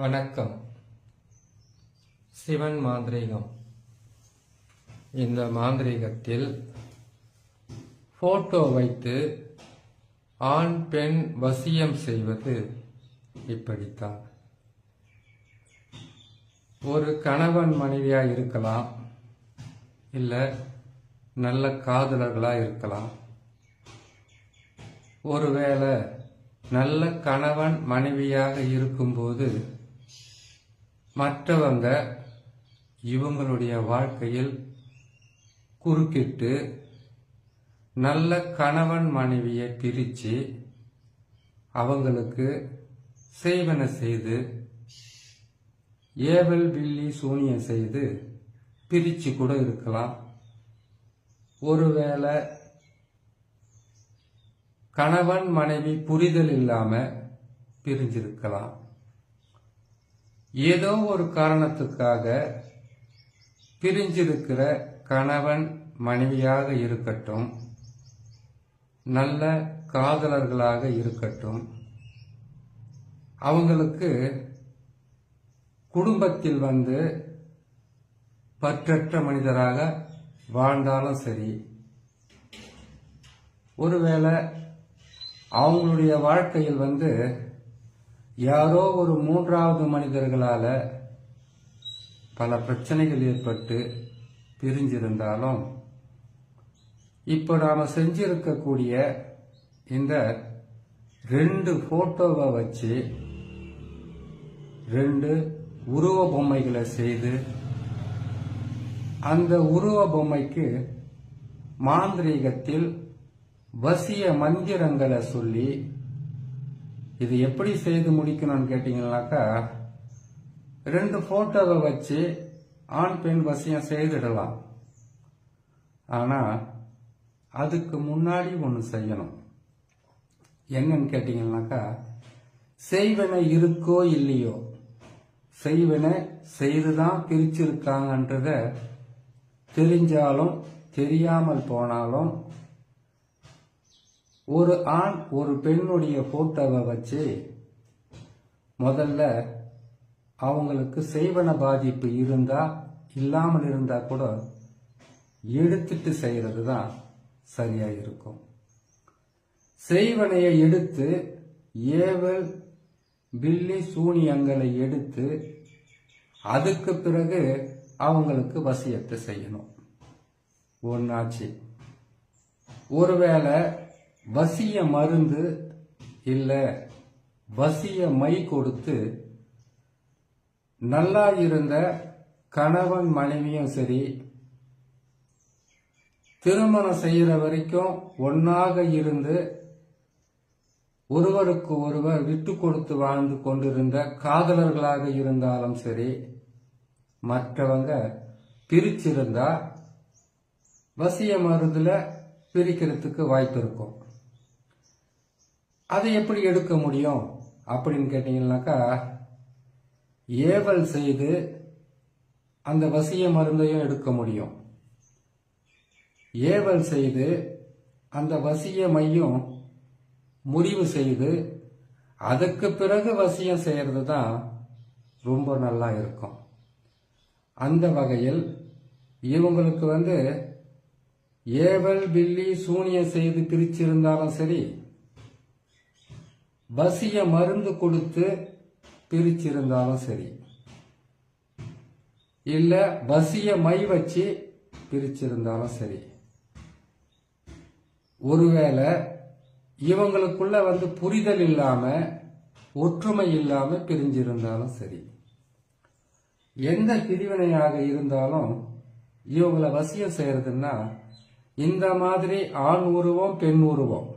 வணக்கம். சிவன் மாந்திரீகம். இந்த மாந்திரீகத்தில் போட்டோ வைத்து ஆண் பெண் வசியம் செய்வது இப்படித்தான். ஒரு கணவன் மனைவியா இருக்கலாம், இல்ல நல்ல காதலர்களா இருக்கலாம். ஒருவேளை நல்ல கணவன் மனைவியாக இருக்கும்போது மற்றவங்க இவங்களுடைய வாழ்க்கையில் குறுக்கிட்டு நல்ல கணவன் மனைவியை பிரித்து அவங்களுக்கு செய்வன செய்து ஏவல் பில்லி சூனியம் செய்து பிரிச்சு கூட இருக்கலாம். ஒருவேளை கணவன் மனைவி புரிதல் இல்லாம பிரிஞ்சிருக்கலாம். ஏதோ ஒரு காரணத்துக்காக பிரிஞ்சிருக்கிற கணவன் மனைவியாக இருக்கட்டும், நல்ல காதலர்களாக இருக்கட்டும், அவங்களுக்கு குடும்பத்தில் பற்றற்ற மனிதராக வாழ்ந்தாலும் சரி, ஒருவேளை அவங்களுடைய வாழ்க்கையில் யாரோ ஒரு மூன்றாவது மனிதர்களால பல பிரச்சனைகள் ஏற்பட்டு பிரிஞ்சிருந்தாலும், இப்போ நாம செஞ்சிருக்கக்கூடிய இந்த 2 போட்டோவை வச்சு 2 உருவ பொம்மைகளை செய்து அந்த உருவ பொம்மைக்கு மாந்திரீகத்தில் வசிய மந்திரங்களை சொல்லி இது எப்படி செய்து முடிக்கணும்னு கேட்டீங்கன்னாக்கா, 2 போட்டோவை வச்சு ஆண் பெண் வசியம் செய்திடலாம். ஆனா அதுக்கு முன்னாடி ஒன்று செய்யணும். என்னன்னு கேட்டீங்கன்னாக்கா, செய்வன இருக்கோ இல்லையோ, செய்வன செய்துதான் பிரிச்சிருக்காங்கன்றத தெரிஞ்சாலும் தெரியாமல் போனாலும் ஒரு ஆண் ஒரு பெண்ணுடைய போட்டோவை வச்சு முதல்ல அவங்களுக்கு செய்வன பாதிப்பு இருந்தா இல்லாமல் இருந்தா கூட எடுத்துட்டு செய்யறது தான் சரியா இருக்கும். செய்வனையை எடுத்து ஏவல் பில்லி சூனியங்களை எடுத்து அதுக்கு பிறகு அவங்களுக்கு வசியத்தை செய்யணும். ஒன்னாச்சு. ஒருவேளை வசிய மருந்து இல்ல வசிய மை கொடுத்து நல்லா இருந்த கணவன் மனைவியும் சரி, திருமணம் செய்யற வரைக்கும் ஒன்னாக இருந்து ஒருவருக்கு ஒருவர் விட்டு கொடுத்து வாழ்ந்து கொண்டிருந்த காதலர்களாக இருந்தாலும் சரி, மற்றவங்க பிரிச்சிருந்தா வசிய மருந்துல பிரிக்கிறதுக்கு வாய்ப்பு இருக்கும். அதை எப்படி எடுக்க முடியும் அப்படின்னு கேட்டீங்கன்னாக்கா, ஏவல் செய்து அந்த வசிய மருந்தையும் எடுக்க முடியும். ஏவல் செய்து அந்த வசிய மையும் முடிவு செய்து அதுக்கு பிறகு வசியம் செய்யறது தான் ரொம்ப நல்லா இருக்கும். அந்த வகையில் இவங்களுக்கு ஏவல் பில்லி சூனியம் செய்து பிரிச்சிருந்தாலும் சரி, வசிய மருந்து கொடுத்து பிரிச்சிருந்தாலும் சரி, இல்ல வசிய மை வச்சு பிரிச்சிருந்தாலும் சரி, ஒருவேளை இவங்களுக்குள்ள புரிதல் இல்லாம ஒற்றுமை இல்லாம பிரிஞ்சிருந்தாலும் சரி, எந்த பிரிவினையாக இருந்தாலும் இவங்களை வசியம் செய்யறதுன்னா இந்த மாதிரி ஆண் உருவம் பெண் உருவம்,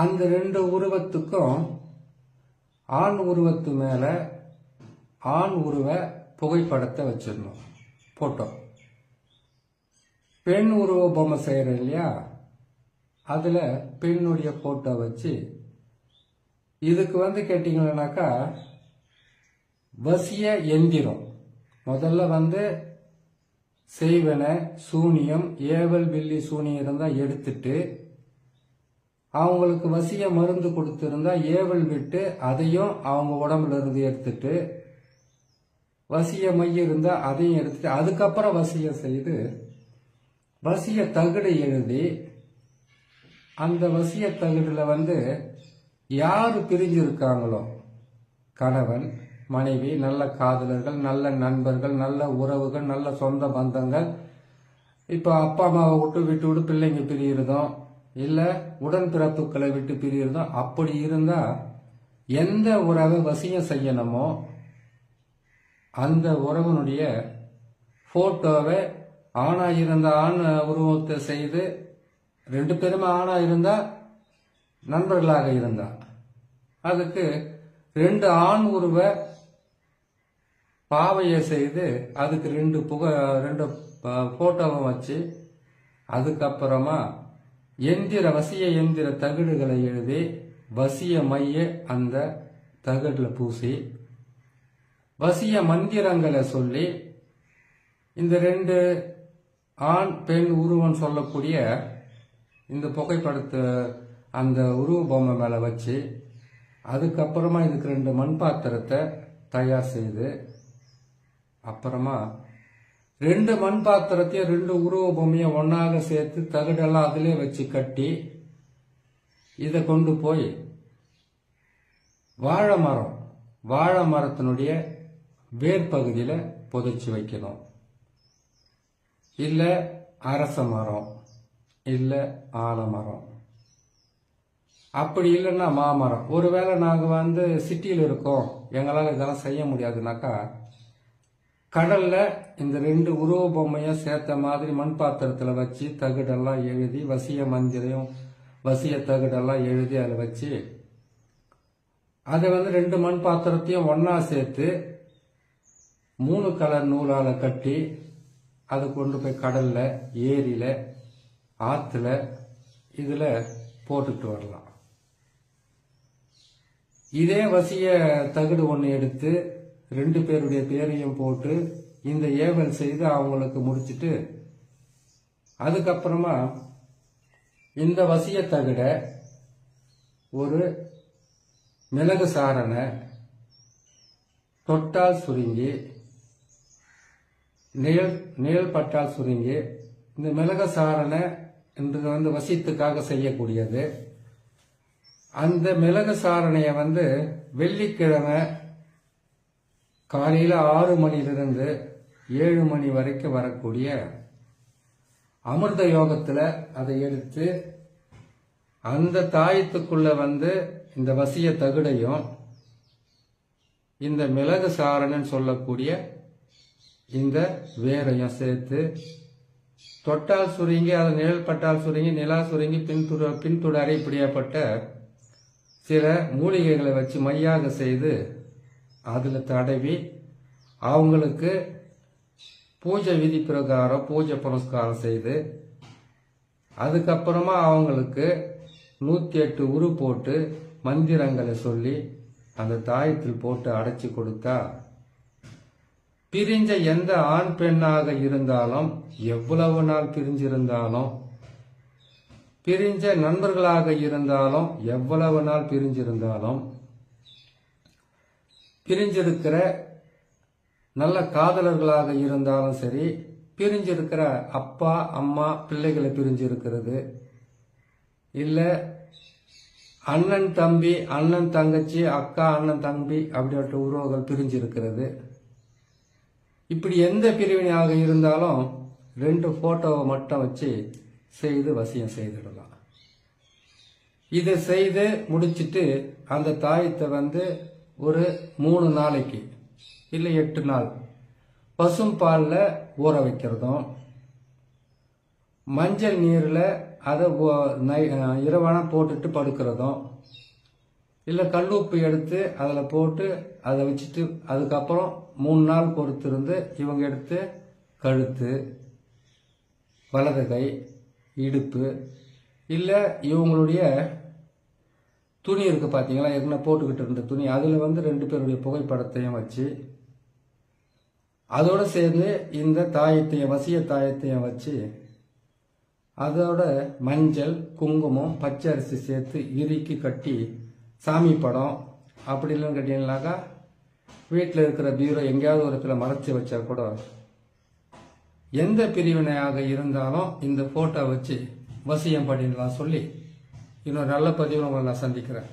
அந்த 2 உருவத்துக்கும் ஆண் உருவத்து மேல ஆண் உருவ புகைப்படத்தை வச்சிடணும், போட்டோ. பெண் உருவ பொம்மை செய்யற இல்லையா, அதுல பெண்ணுடைய போட்டோ வச்சு இதுக்கு கேட்டீங்கன்னாக்கா வசிய எந்திரம். முதல்ல செய்வன சூனியம் ஏவல் பில்லி சூனியம் இருந்தா எடுத்துட்டு அவங்களுக்கு வசிய மருந்து கொடுத்திருந்தா ஏவல் விட்டு அதையும் அவங்க உடம்புல இருந்து எடுத்துட்டு, வசிய மை இருந்தா அதையும் எடுத்துட்டு அதுக்கப்புறம் வசியம் செய்து வசிய தகுடு எழுதி, அந்த வசிய தகுடுல யாரு பிரிஞ்சிருக்காங்களோ, கணவன் மனைவி, நல்ல காதலர்கள், நல்ல நண்பர்கள், நல்ல உறவுகள், நல்ல சொந்த பந்தங்கள், இப்போ அப்பா அம்மாவை விட்டு பிள்ளைங்க பிரியிறதும் இல்லை உடன்பிறப்புகளை விட்டு பிரியிறதும், அப்படி இருந்தா எந்த உறவை வசியம் செய்யணுமோ அந்த உறவனுடைய போட்டோவை ஆணா இருந்த ஆண் உருவத்தை செய்து, 2 பேருமே ஆணா இருந்தா நண்பர்களாக இருந்தா அதுக்கு 2 ஆண் உருவ பாவையை செய்து அதுக்கு 2 போட்டோவை வச்சு, அதுக்கப்புறமா வசிய எந்திர தகடுகளை எழுதி வசிய மைய அந்த தகடுல பூசி வசிய மந்திரங்களை சொல்லி, இந்த 2 ஆண் பெண் உருவம் சொல்லக்கூடிய இந்த புகைப்படத்தை அந்த உருவ பொம்மை மேல வச்சு, அதுக்கப்புறமா இதுக்கு 2 மண் பாத்திரத்தை தயார் செய்து, அப்புறமா 2 மண் பாத்திரத்தையும் 2 உருவ பொம்மையை ஒன்னாக சேர்த்து தகடெல்லாம் அதிலே வச்சு கட்டி, இதை கொண்டு போய் வாழை மரத்தினுடைய வேர் பகுதியில புதைச்சி வைக்கணும். இல்ல அரச மரம், இல்ல ஆலமரம், அப்படி இல்லைன்னா மாமரம். ஒருவேளை நாங்க சிட்டியில் இருக்கோம், எங்களால் இதெல்லாம் செய்ய முடியாதுனாக்கா, கடல்ல இந்த 2 உருவ பொம்மையும் சேர்த்த மாதிரி மண் பாத்திரத்துல வச்சு தகுடெல்லாம் எழுதி வசிய மந்திரம் வசிய தகுடெல்லாம் எழுதி அதில் வச்சு, அதை 2 மண் பாத்திரத்தையும் ஒன்னா சேர்த்து 3 கலர் நூலால கட்டி அதை கொண்டு போய் கடல்ல, ஏரியில, ஆத்துல இதுல போட்டுட்டு வரலாம். இதே வசிய தகுடு ஒன்று எடுத்து 2 பேருடைய பேரையும் போட்டு இந்த ஏவல் செய்து அவங்களுக்கு முடிச்சிட்டு, அதுக்கப்புறமா இந்த வசிய தகுட ஒரு மிளகு சாரணை தொட்டால் சுருங்கி, நிழல் பட்டால் சுருங்கி, இந்த மிளகு சாரணை என்றது வசியத்துக்காக செய்யக்கூடியது. அந்த மிளகு சாரணையை வெள்ளிக்கிழமை காலையில் 6 மணிலிருந்து 7 மணி வரைக்கும் வரக்கூடிய அமிர்த யோகத்தில் அதை எடுத்து அந்த தாயத்துக்குள்ள இந்த வசிய தகுடையும் இந்த மிளகு சாரணன்னு சொல்லக்கூடிய இந்த வேரையும் சேர்த்து தொட்டால் சுருங்கி, அது நிழல் பட்டால் சுருங்கி, நிலா சுருங்கி, பின்துடரை இப்படியாப்பட்ட சில மூலிகைகளை வச்சு மையாக செய்து அதில் தடவி அவங்களுக்கு பூஜை விதி பிரகாரம் பூஜை புனஸ்காரம் செய்து, அதுக்கப்புறமா அவங்களுக்கு 108 உரு போட்டு மந்திரங்களை சொல்லி அந்த தாயத்தில் போட்டு அடைச்சி கொடுத்தா, பிரிஞ்ச எந்த ஆண் பெண்ணாக இருந்தாலும், எவ்வளவு நாள் பிரிஞ்சிருந்தாலும், பிரிஞ்ச நண்பர்களாக இருந்தாலும், எவ்வளவு நாள் பிரிஞ்சிருந்தாலும், பிரிஞ்சிருக்கிற நல்ல காதலர்களாக இருந்தாலும் சரி, பிரிஞ்சிருக்கிற அப்பா அம்மா பிள்ளைகளை பிரிஞ்சிருக்கிறது, இல்லை அண்ணன் தம்பி, அண்ணன் தங்கச்சி, அக்கா அண்ணன் தம்பி அப்படிப்பட்ட உறவுகள் பிரிஞ்சிருக்கிறது, இப்படி எந்த பிரிவினையாக இருந்தாலும் 2 போட்டோவை மட்டும் வச்சு செய்து வசியம் செய்திடலாம். இதை செய்து முடிச்சிட்டு அந்த தாயத்தை ஒரு 3 நாளைக்கு இல்லை 8 நாள் பசும் பாலில் ஊற வைக்கிறதும், மஞ்சள் நீரில் அதை இரவான போட்டுட்டு படுக்கிறதும், இல்லை கல்லுப்பு எடுத்து அதில் போட்டு அதை வச்சுட்டு அதுக்கப்புறம் 3 நாள் பொறுத்திருந்து இவங்க எடுத்து கழுத்து, வலது கை, இடுப்பு, இல்லை இவங்களுடைய துணி இருக்கு பார்த்தீங்களா, ஏற்கனவே போட்டுக்கிட்டு இருந்த துணி, அதில் 2 பேருடைய புகைப்படத்தையும் வச்சு அதோடு சேர்ந்து இந்த தாயத்தையும் வசிய தாயத்தையும் வச்சு அதோட மஞ்சள் குங்குமம் பச்சை அரிசி சேர்த்து இறுக்கி கட்டி சாமி படம் அப்படி இல்லைன்னு கேட்டீங்கன்னாக்கா வீட்டில் இருக்கிற பீரோ எங்கேயாவது ஒரு இடத்துல மறைச்சி வச்சா கூட எந்த பிரிவினையாக இருந்தாலும் இந்த ஃபோட்டோ வச்சு வசியம் பண்ணிடலாம் சொல்லி இன்னொரு நல்ல பதிவில் உங்களை நான் சந்திக்கிறேன்.